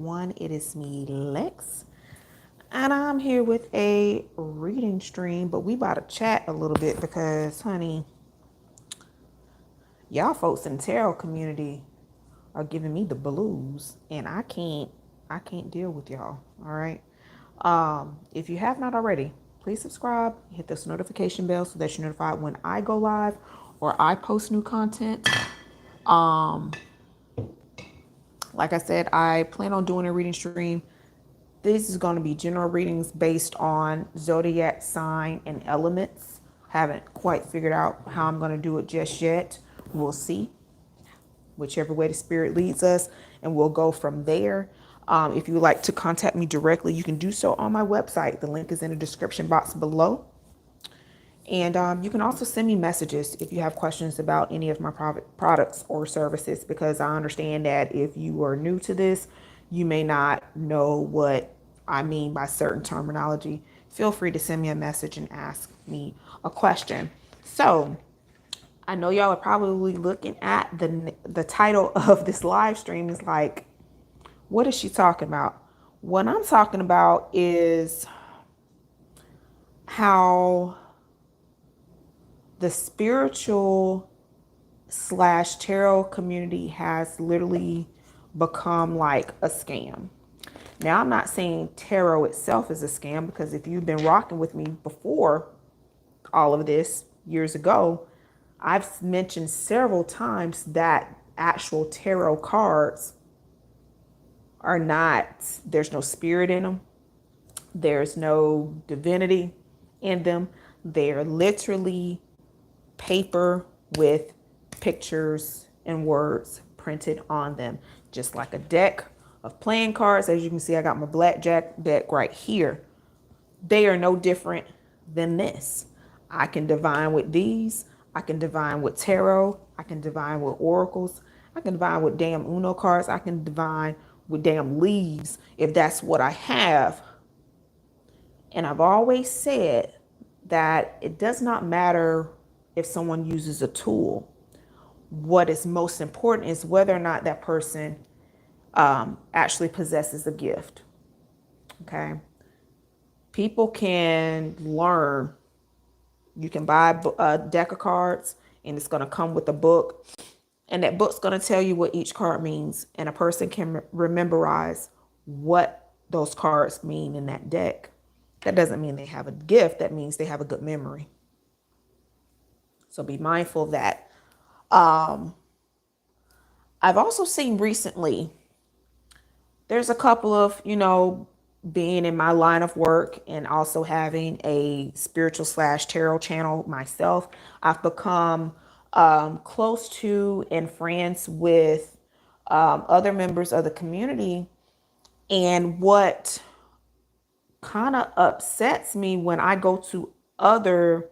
One, it is me, Lex, and I'm here with a reading stream, but we about to chat a little bit because, honey, y'all folks in the tarot community are giving me the blues, and I can't deal with y'all. All right. If you have not already, please subscribe, hit this notification bell so that you're notified when I go live or I post new content. Like I said, I plan on doing a reading stream. This is going to be general readings based on zodiac sign and elements. Haven't quite figured out how I'm going to do it just yet. We'll see, whichever way the spirit leads us, and we'll go from there. If you would like to contact me directly, you can do so on my website. The link is in the description box below. And you can also send me messages if you have questions about any of my products or services, because I understand that if you are new to this, you may not know what I mean by certain terminology. Feel free to send me a message and ask me a question. So I know y'all are probably looking at the title of this live stream is like, what is she talking about? What I'm talking about is how the spiritual slash tarot community has literally become like a scam. Now, I'm not saying tarot itself is a scam, because if you've been rocking with me before all of this years ago, I've mentioned several times that actual tarot cards are not, there's no spirit in them. There's no divinity in them. They're literally paper with pictures and words printed on them, just like a deck of playing cards. As you can see, I got my blackjack deck right here. They are no different than this. I can divine with these. I can divine with tarot. I can divine with oracles. I can divine with damn Uno cards. I can divine with damn leaves if that's what I have. And I've always said that it does not matter if someone uses a tool. What is most important is whether or not that person actually possesses a gift. Okay. People can learn. You can buy a deck of cards and it's going to come with a book. And that book's going to tell you what each card means. And a person can rememberize what those cards mean in that deck. That doesn't mean they have a gift. That means they have a good memory. So be mindful of that. I've also seen recently, there's a couple of, being in my line of work and also having a spiritual slash tarot channel myself, I've become close to and friends with other members of the community. And what kind of upsets me when I go to other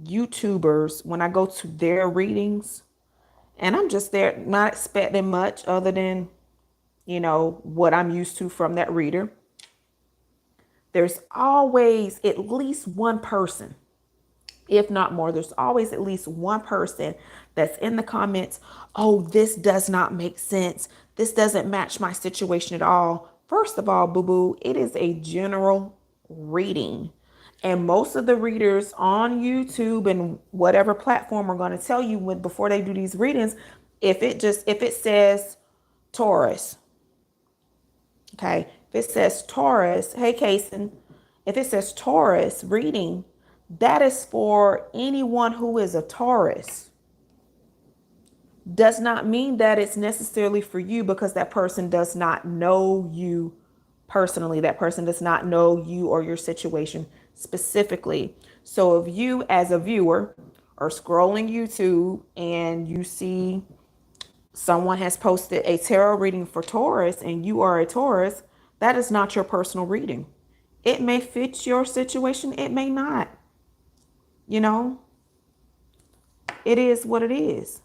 YouTubers, when I go to their readings, and I'm just there not expecting much other than, what I'm used to from that reader. There's always at least one person, if not more, there's always at least one person that's in the comments. Oh, this does not make sense. This doesn't match my situation at all. First of all, boo boo, it is a general reading. And most of the readers on YouTube and whatever platform are going to tell you before they do these readings, if it says Taurus, okay, if it says Taurus, hey Kason, if it says Taurus reading, that is for anyone who is a Taurus. Does not mean that it's necessarily for you, because that person does not know you personally. That person does not know you or your situation specifically. So if you as a viewer are scrolling YouTube and you see someone has posted a tarot reading for Taurus and you are a Taurus, that is not your personal reading. It may fit your situation. It may not. You know, it is what it is.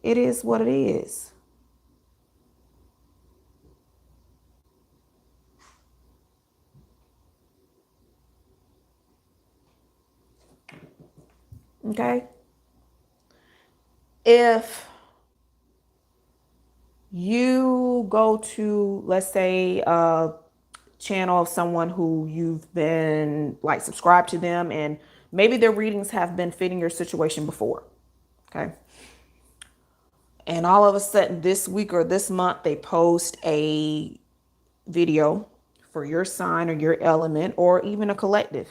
It is what it is. Okay. If You go to, let's say, a channel of someone who you've been like subscribed to them, and maybe their readings have been fitting your situation before. Okay. And all of a sudden this week or this month, they post a video for your sign or your element or even a collective.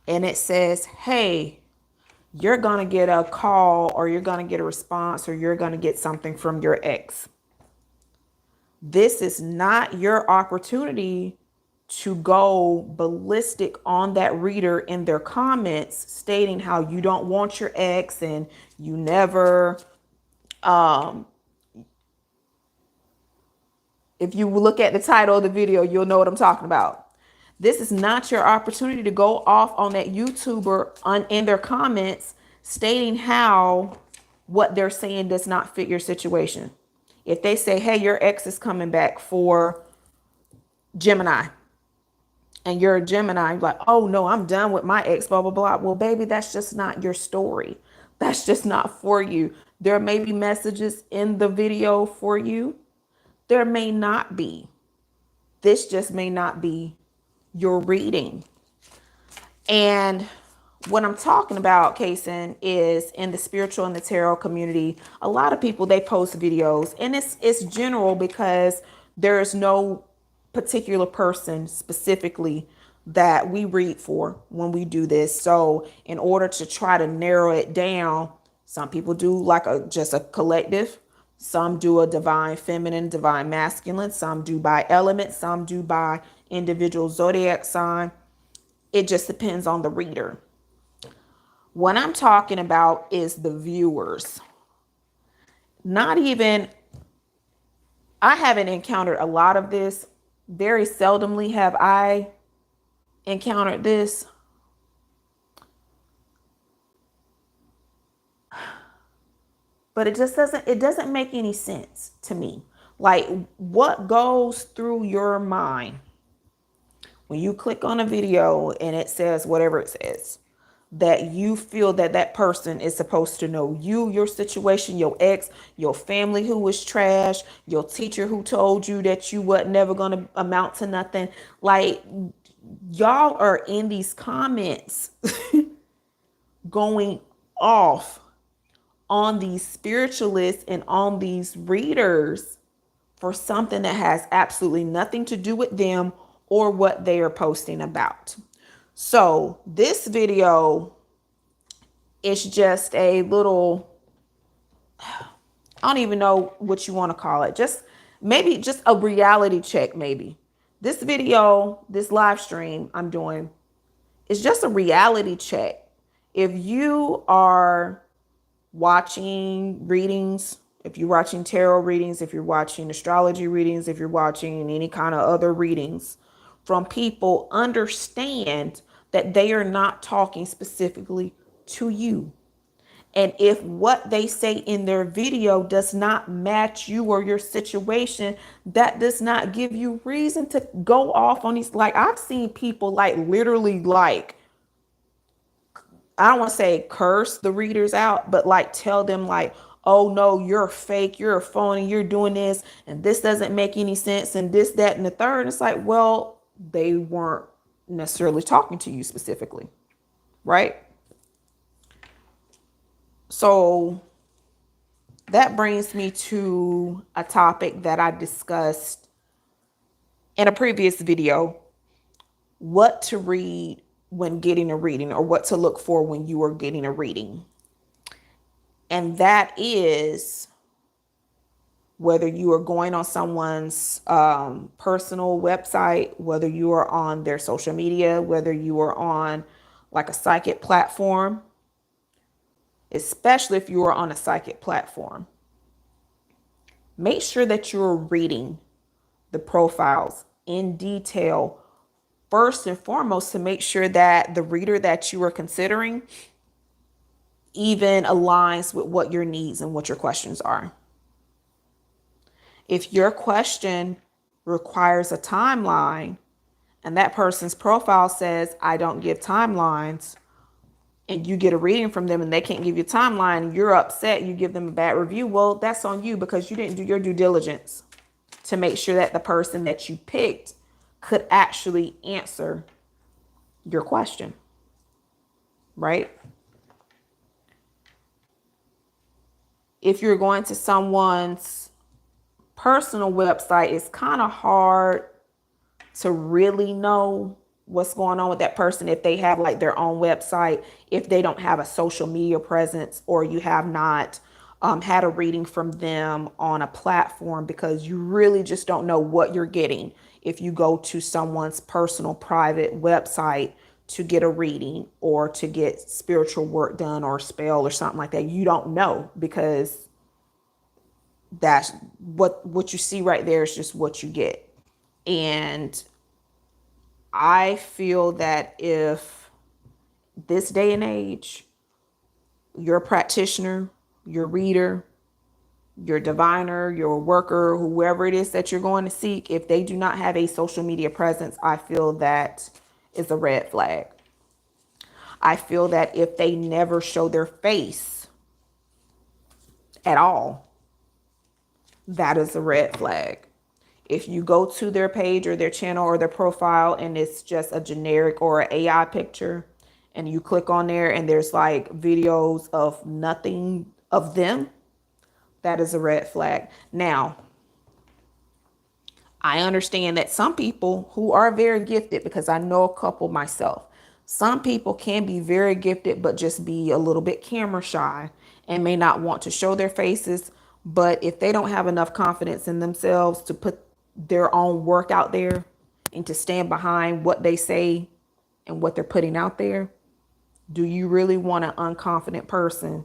And it says, hey, you're going to get a call or you're going to get a response or you're going to get something from your ex. This is not your opportunity to go ballistic on that reader in their comments stating how you don't want your ex and you never, if you look at the title of the video, you'll know what I'm talking about. This is not your opportunity to go off on that YouTuber in their comments stating how what they're saying does not fit your situation. If they say, hey, your ex is coming back for Gemini, and you're a Gemini, you're like, oh no, I'm done with my ex, blah, blah, blah. Well, baby, that's just not your story. That's just not for you. There may be messages in the video for you. There may not be. This just may not be your reading. And what I'm talking about, Kason, is in the spiritual and the tarot community, a lot of people, they post videos, and it's general because there is no particular person specifically that we read for when we do this. So in order to try to narrow it down, some people do like just a collective. Some do a divine feminine, divine masculine. Some do by element. Some do by individual zodiac sign. It just depends on the reader. What I'm talking about is the viewers. Not even, I haven't encountered a lot of this. Very seldomly have I encountered this. But it just doesn't make any sense to me. Like, what goes through your mind when you click on a video and it says whatever it says, that you feel that that person is supposed to know you, your situation, your ex, your family who was trash, your teacher who told you that you wasn't never going to amount to nothing. Like, y'all are in these comments going off on these spiritualists and on these readers for something that has absolutely nothing to do with them or what they are posting about. So this video is just a little, I don't even know what you want to call it. Just maybe just a reality check. Maybe this video, this live stream I'm doing is just a reality check. If you are watching readings, if you're watching tarot readings, if you're watching astrology readings, if you're watching any kind of other readings from people, understand that they are not talking specifically to you. And if what they say in their video does not match you or your situation, that does not give you reason to go off on these. Like, I've seen people like literally like, I don't want to say curse the readers out, but like tell them like, oh no, you're fake, you're a phony, you're doing this, and this doesn't make any sense, and this, that, and the third. And it's like, well, they weren't necessarily talking to you specifically, right? So that brings me to a topic that I discussed in a previous video, what to read when getting a reading, or what to look for when you are getting a reading. And that is whether you are going on someone's personal website, whether you are on their social media, whether you are on like a psychic platform, especially if you are on a psychic platform. Make sure that you're reading the profiles in detail first and foremost to make sure that the reader that you are considering even aligns with what your needs and what your questions are. If your question requires a timeline and that person's profile says, I don't give timelines, and you get a reading from them and they can't give you a timeline, you're upset, you give them a bad review. Well, that's on you because you didn't do your due diligence to make sure that the person that you picked could actually answer your question, right? If you're going to someone's personal website, it's kind of hard to really know what's going on with that person if they have like their own website, if they don't have a social media presence, or you have not had a reading from them on a platform, because you really just don't know what you're getting if you go to someone's personal private website to get a reading or to get spiritual work done or spell or something like that. You don't know, because that's what you see right there is just what you get. And I feel that if this day and age, your practitioner, your reader, your diviner, your worker, whoever it is that you're going to seek, if they do not have a social media presence, I feel that is a red flag. I feel that if they never show their face at all, that is a red flag. If you go to their page or their channel or their profile and it's just a generic or an AI picture, and you click on there and there's like videos of nothing of them, that is a red flag. Now, I understand that some people who are very gifted, because I know a couple myself, some people can be very gifted, but just be a little bit camera shy and may not want to show their faces. But if they don't have enough confidence in themselves to put their own work out there and to stand behind what they say and what they're putting out there, do you really want an unconfident person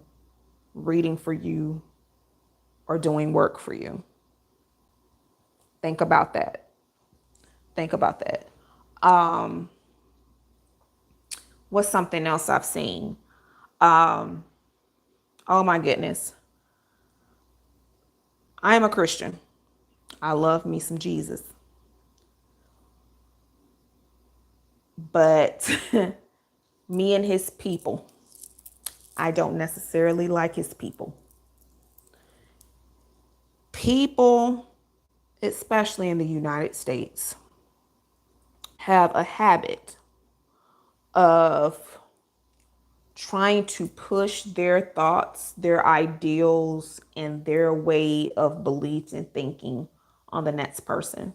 reading for you or doing work for you? Think about that. Think about that. What's something else I've seen? Oh my goodness. I am a Christian. I love me some Jesus. But me and his people, I don't necessarily like his people. People, especially in the United States, have a habit of trying to push their thoughts, their ideals, and their way of beliefs and thinking on the next person.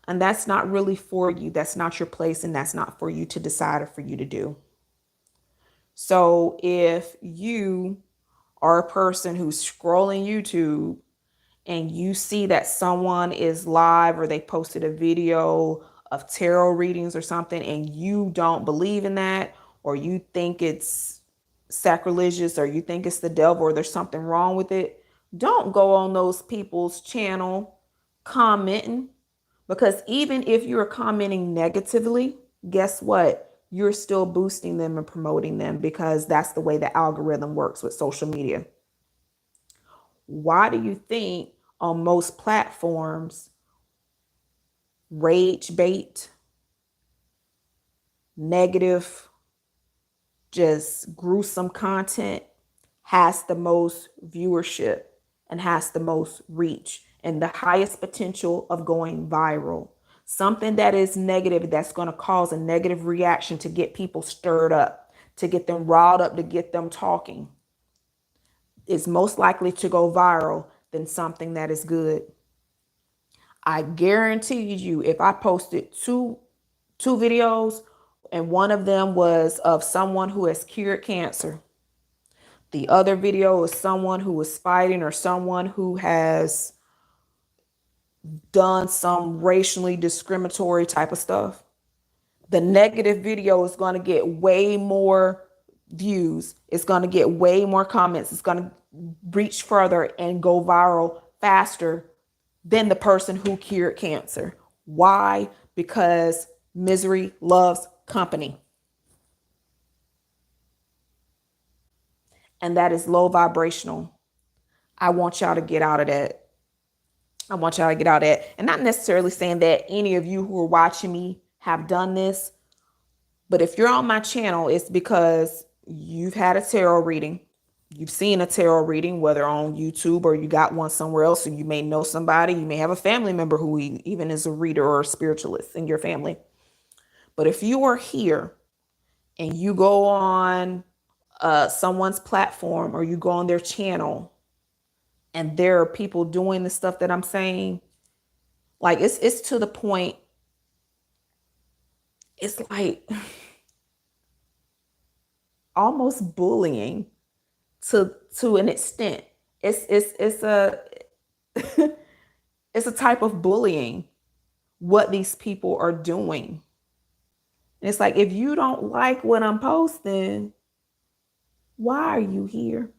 And that's not really for you. That's not your place, and that's not for you to decide or for you to do. So if you are a person who's scrolling YouTube and you see that someone is live or they posted a video of tarot readings or something, and you don't believe in that, or you think it's sacrilegious, or you think it's the devil, or there's something wrong with it, don't go on those people's channel commenting, because even if you're commenting negatively, guess what? You're still boosting them and promoting them, because that's the way the algorithm works with social media. Why do you think on most platforms, rage bait, negative, just gruesome content has the most viewership and has the most reach and the highest potential of going viral? Something that is negative, that's going to cause a negative reaction to get people stirred up, to get them riled up, to get them talking, is most likely to go viral than something that is good. I guarantee you, if I posted two videos and one of them was of someone who has cured cancer, the other video is someone who is fighting or someone who has done some racially discriminatory type of stuff, the negative video is going to get way more views. It's going to get way more comments. It's going to reach further and go viral faster than the person who cured cancer. Why? Because misery loves company. And that is low vibrational. I want y'all to get out of that. I want y'all to get out of that. And not necessarily saying that any of you who are watching me have done this, but if you're on my channel, it's because you've had a tarot reading. You've seen a tarot reading, whether on YouTube or you got one somewhere else, or you may know somebody. You may have a family member who even is a reader or a spiritualist in your family. But if you are here and you go on someone's platform or you go on their channel and there are people doing the stuff that I'm saying, like it's to the point, it's like almost bullying to an extent. It's a it's a type of bullying what these people are doing. And it's like, if you don't like what I'm posting, why are you here?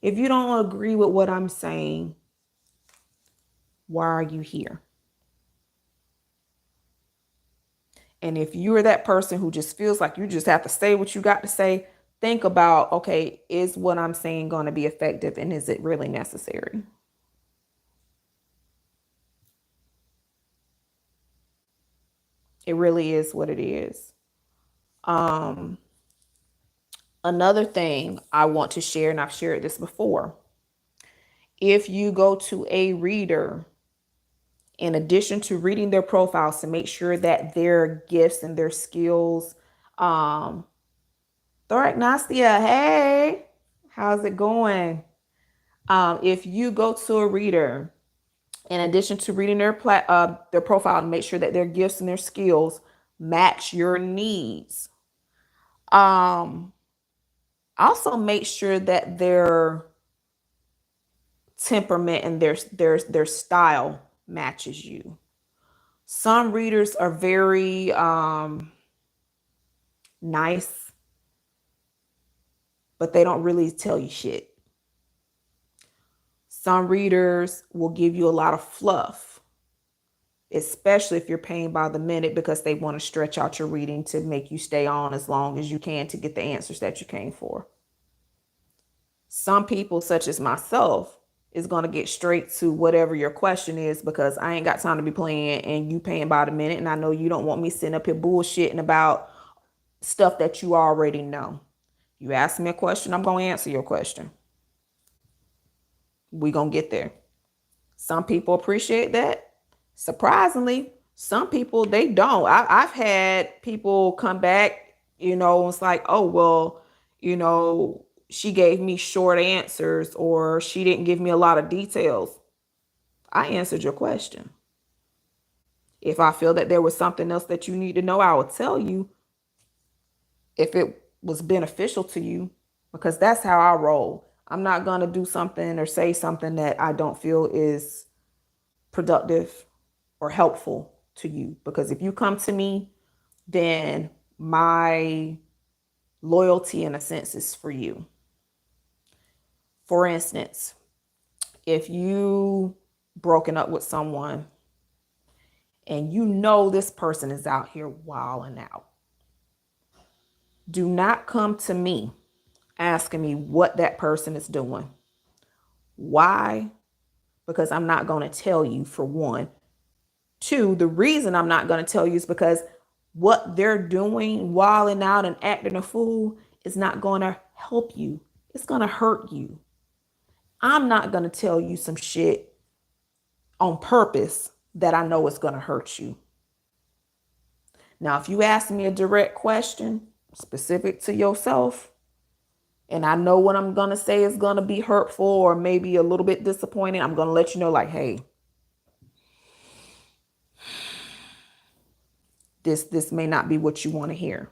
If you don't agree with what I'm saying, why are you here? And if you're that person who just feels like you just have to say what you got to say, think about, okay, is what I'm saying going to be effective, and is it really necessary? It really is what it is. Another thing I want to share, and I've shared this before, if you go to a reader, in addition to reading their profiles to make sure that their gifts and their skills, Thoragnostia, hey, how's it going? If you go to a reader, in addition to reading their profile to make sure that their gifts and their skills match your needs, also make sure that their temperament and their style matches you. Some readers are very nice, but they don't really tell you shit. Some readers will give you a lot of fluff, especially if you're paying by the minute, because they want to stretch out your reading to make you stay on as long as you can to get the answers that you came for. Some people, such as myself, is going to get straight to whatever your question is, because I ain't got time to be playing and you paying by the minute. And I know you don't want me sitting up here bullshitting about stuff that you already know. You ask me a question, I'm going to answer your question. We going to get there. Some people appreciate that. Surprisingly, some people, they don't. I've had people come back, it's like, oh, well, she gave me short answers, or she didn't give me a lot of details. I answered your question. If I feel that there was something else that you need to know, I will tell you if it was beneficial to you, because that's how I roll. I'm not going to do something or say something that I don't feel is productive or helpful to you. Because if you come to me, then my loyalty, in a sense, is for you. For instance, if you broken up with someone and this person is out here wilding out, do not come to me asking me what that person is doing. Why? Because I'm not going to tell you, for one. Two, the reason I'm not going to tell you is because what they're doing, wilding out and acting a fool, is not going to help you. It's going to hurt you. I'm not going to tell you some shit on purpose that I know is going to hurt you. Now, if you ask me a direct question specific to yourself, and I know what I'm going to say is going to be hurtful or maybe a little bit disappointing, I'm going to let you know, like, hey, this may not be what you want to hear.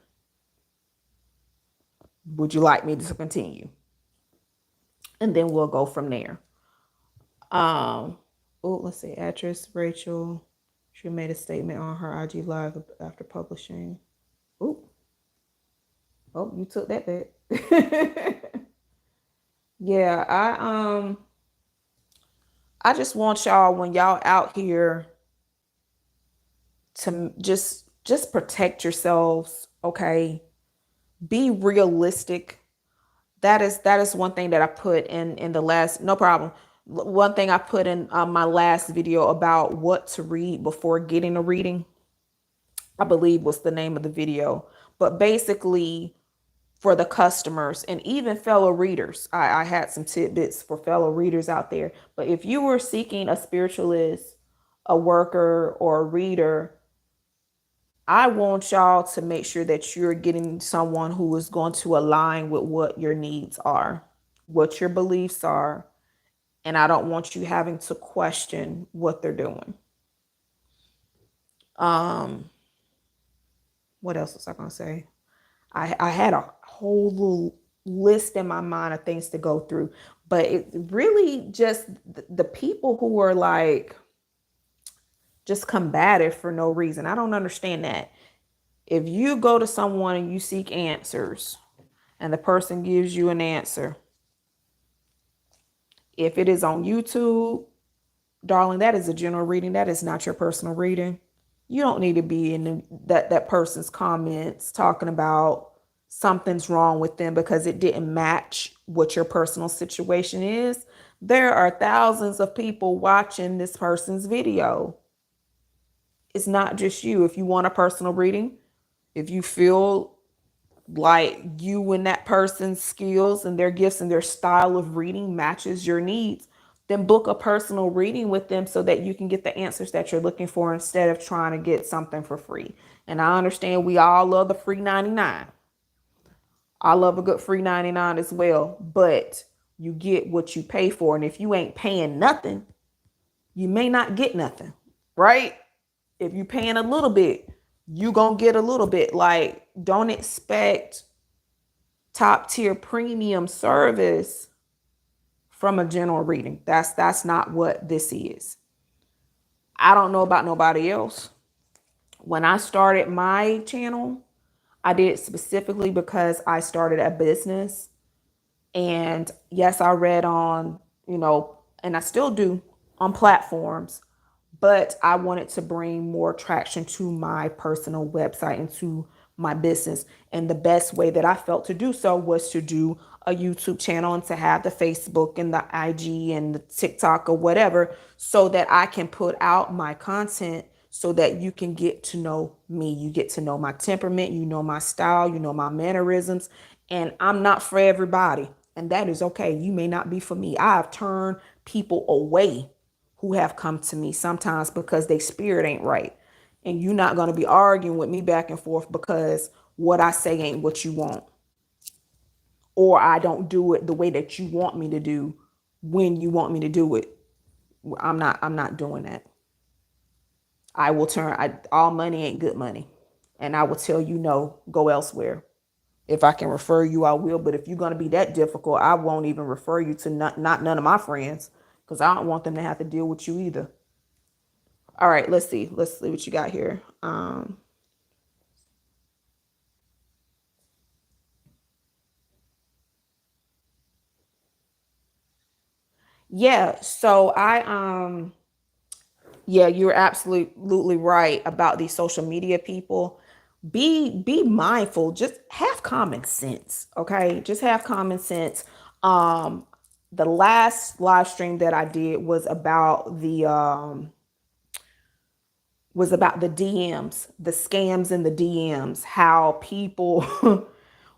Would you like me to continue? And then we'll go from there. Let's see. Actress Rachel, she made a statement on her IG Live after publishing. Oh, you took that back. Yeah, I just want y'all, when y'all out here, to just protect yourselves, okay? Be realistic. That is one thing that I put in the last, no problem. One thing I put in my last video about what to read before getting a reading, I believe was the name of the video. But basically, for the customers and even fellow readers. I had some tidbits for fellow readers out there. But if you were seeking a spiritualist, a worker, or a reader, I want y'all to make sure that you're getting someone who is going to align with what your needs are, what your beliefs are. And I don't want you having to question what they're doing. What else was I going to say? I had a whole little list in my mind of things to go through, but it really just the people who are like just combative for no reason. I don't understand that. If you go to someone and you seek answers and the person gives you an answer, if it is on YouTube, darling, that is a general reading. That is not your personal reading. You don't need to be in that person's comments talking about something's wrong with them because it didn't match what your personal situation is. There are thousands of people watching this person's video. It's not just you. If you want a personal reading, if you feel like you and that person's skills and their gifts and their style of reading matches your needs, then book a personal reading with them so that you can get the answers that you're looking for instead of trying to get something for free. And I understand we all love the free 99. I love a good free 99 as well, but you get what you pay for. And if you ain't paying nothing, you may not get nothing, right? If you paying a little bit, you gonna get a little bit. Like, don't expect top tier premium service from a general reading. That's not what this is. I don't know about nobody else. When I started my channel, I did it specifically because I started a business. And yes, I read on, and I still do on platforms, but I wanted to bring more traction to my personal website and to my business. And the best way that I felt to do so was to do a YouTube channel and to have the Facebook and the IG and the TikTok or whatever so that I can put out my content so that you can get to know me. You get to know my temperament, you know my style, you know my mannerisms, and I'm not for everybody. And that is okay. You may not be for me. I've turned people away who have come to me sometimes because their spirit ain't right. And you're not going to be arguing with me back and forth because what I say ain't what you want. Or I don't do it the way that you want me to do when you want me to do it. I'm not doing that. I will all money ain't good money. And I will tell you no, go elsewhere. If I can refer you, I will. But if you're going to be that difficult, I won't even refer you to not none of my friends because I don't want them to have to deal with you either. All right, let's see. Let's see what you got here. Yeah, so yeah, you're absolutely right about these social media people. Be mindful, just have common sense, okay? Just have common sense. The last live stream that I did was about the DMs, the scams in the DMs, how people will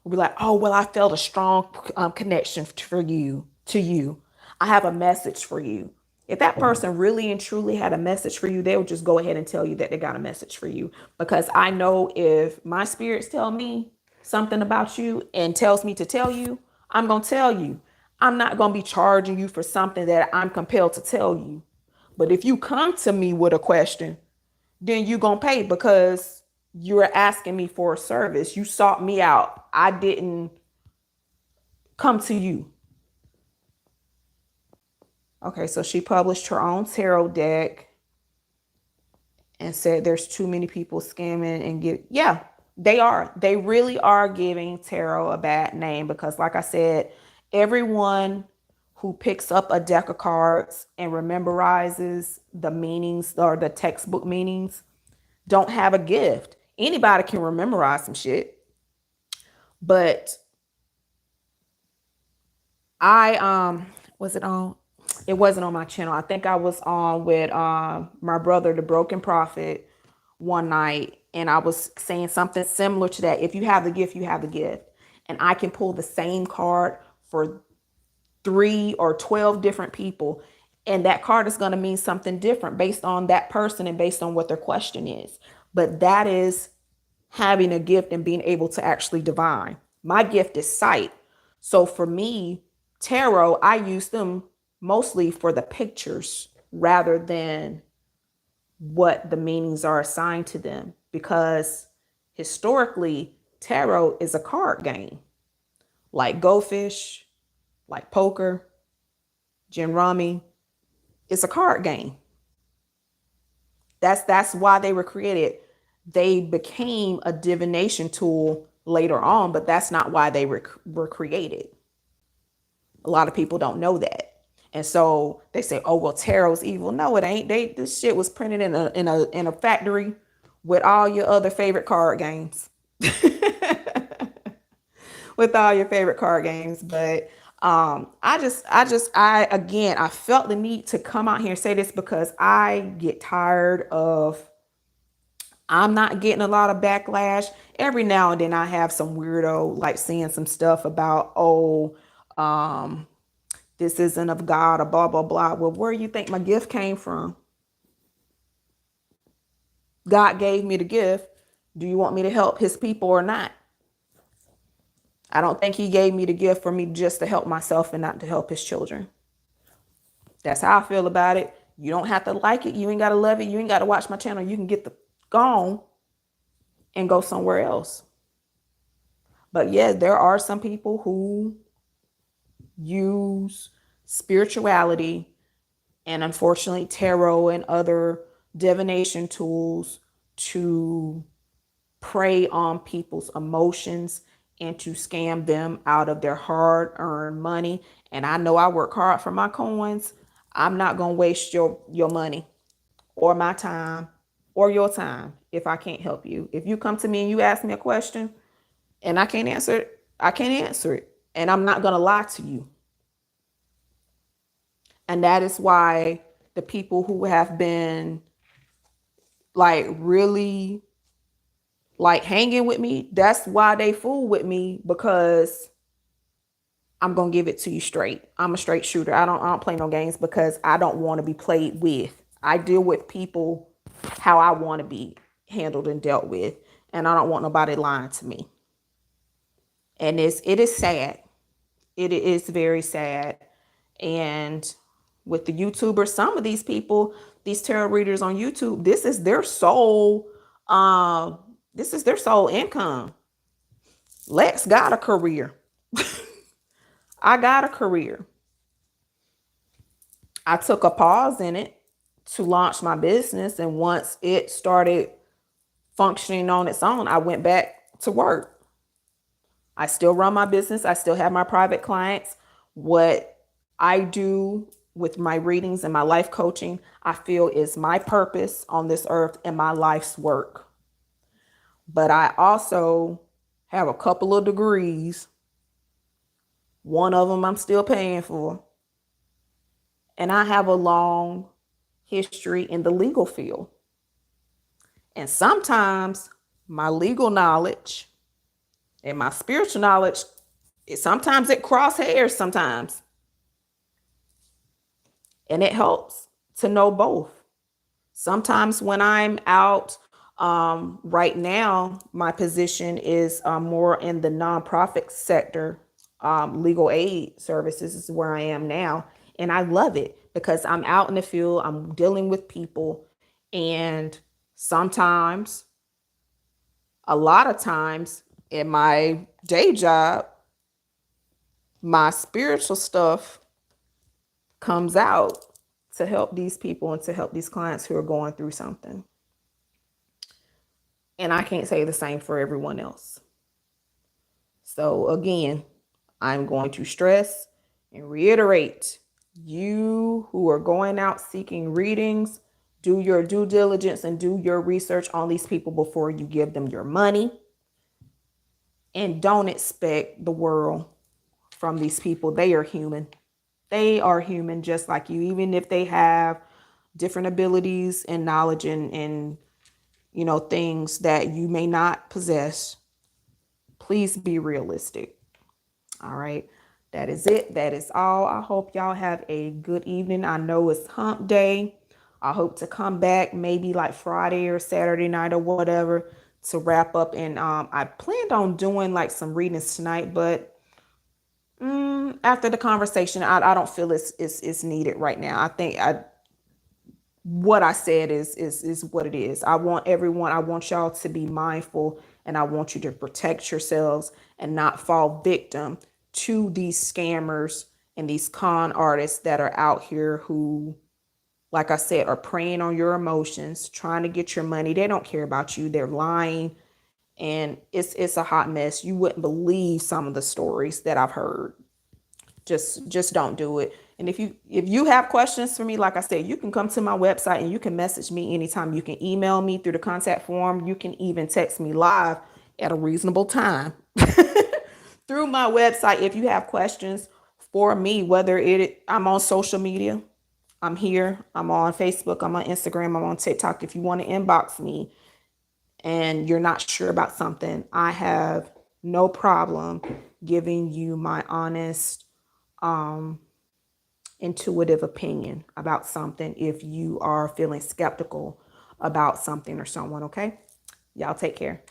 be like, oh, well, I felt a strong connection for you, to you. I have a message for you. If that person really and truly had a message for you, they would just go ahead and tell you that they got a message for you. Because I know if my spirits tell me something about you and tells me to tell you, I'm going to tell you. I'm not going to be charging you for something that I'm compelled to tell you. But if you come to me with a question, then you're going to pay because you're asking me for a service. You sought me out. I didn't come to you. Okay, so she published her own tarot deck and said there's too many people scamming and yeah, they are. They really are giving tarot a bad name because like I said, everyone who picks up a deck of cards and memorizes the meanings or the textbook meanings don't have a gift. Anybody can memorize some shit, but I was it on? It wasn't on my channel. I think I was on with my brother, the Broken Prophet, one night, and I was saying something similar to that. If you have the gift, you have the gift. And I can pull the same card for 3 or 12 different people. And that card is going to mean something different based on that person and based on what their question is. But that is having a gift and being able to actually divine. My gift is sight. So for me, tarot, I use them mostly for the pictures rather than what the meanings are assigned to them, because historically, tarot is a card game, like Go Fish, like poker, gin rummy. It's a card game. That's why they were created. They became a divination tool later on, but that's not why they were created. A lot of people don't know that. And so they say, "Oh, well, tarot's evil." No, it ain't. This shit was printed in a factory with all your other favorite card games. With all your favorite card games. But I felt the need to come out here and say this because I get tired of, I'm not getting a lot of backlash. Every now and then I have some weirdo like seeing some stuff about, oh, this isn't of God or blah, blah, blah. Well, where do you think my gift came from? God gave me the gift. Do you want me to help his people or not? I don't think he gave me the gift for me just to help myself and not to help his children. That's how I feel about it. You don't have to like it. You ain't got to love it. You ain't got to watch my channel. You can get the gone and go somewhere else. But yeah, there are some people who use spirituality and unfortunately tarot and other divination tools to prey on people's emotions and to scam them out of their hard-earned money. And I know I work hard for my coins. I'm not going to waste your money or my time or your time if I can't help you. If you come to me and you ask me a question and I can't answer it, I can't answer it. And I'm not going to lie to you. And that is why the people who have been like really like hanging with me, that's why they fool with me, because I'm going to give it to you straight. I'm a straight shooter. I don't play no games because I don't want to be played with. I deal with people how I want to be handled and dealt with. And I don't want nobody lying to me. And it is sad. It is very sad. And with the YouTubers, some of these people, these tarot readers on YouTube, this is their sole income. Lex got a career. I got a career. I took a pause in it to launch my business, and once it started functioning on its own, I went back to work. I still run my business. I still have my private clients. What I do with my readings and my life coaching, I feel is my purpose on this earth and my life's work. But I also have a couple of degrees. One of them I'm still paying for. And I have a long history in the legal field. And sometimes my legal knowledge and my spiritual knowledge, sometimes it cross hairs sometimes. And it helps to know both. Sometimes when I'm out, right now, my position is more in the nonprofit sector. Legal aid services is where I am now. And I love it because I'm out in the field. I'm dealing with people. And sometimes, a lot of times in my day job, my spiritual stuff comes out to help these people and to help these clients who are going through something. And I can't say the same for everyone else. So again, I'm going to stress and reiterate, you who are going out seeking readings, do your due diligence and do your research on these people before you give them your money. And don't expect the world from these people. They are human. They are human just like you, even if they have different abilities and knowledge and things that you may not possess. Please be realistic. All right. That is it. That is all. I hope y'all have a good evening. I know it's hump day. I hope to come back maybe like Friday or Saturday night or whatever to wrap up. And I planned on doing like some readings tonight, but after the conversation, I don't feel it's needed right now. I think what I said is what it is. I want y'all to be mindful, and I want you to protect yourselves and not fall victim to these scammers and these con artists that are out here who, like I said, are preying on your emotions, trying to get your money. They don't care about you. They're lying, and it's a hot mess. You wouldn't believe some of the stories that I've heard. Just don't do it. And if you have questions for me, like I said, you can come to my website and you can message me anytime. You can email me through the contact form. You can even text me live at a reasonable time through my website if you have questions for me. Whether I'm on social media, I'm here, I'm on Facebook, I'm on Instagram, I'm on TikTok. If you want to inbox me and you're not sure about something, I have no problem giving you my honest intuitive opinion about something if you are feeling skeptical about something or someone. Okay, y'all take care.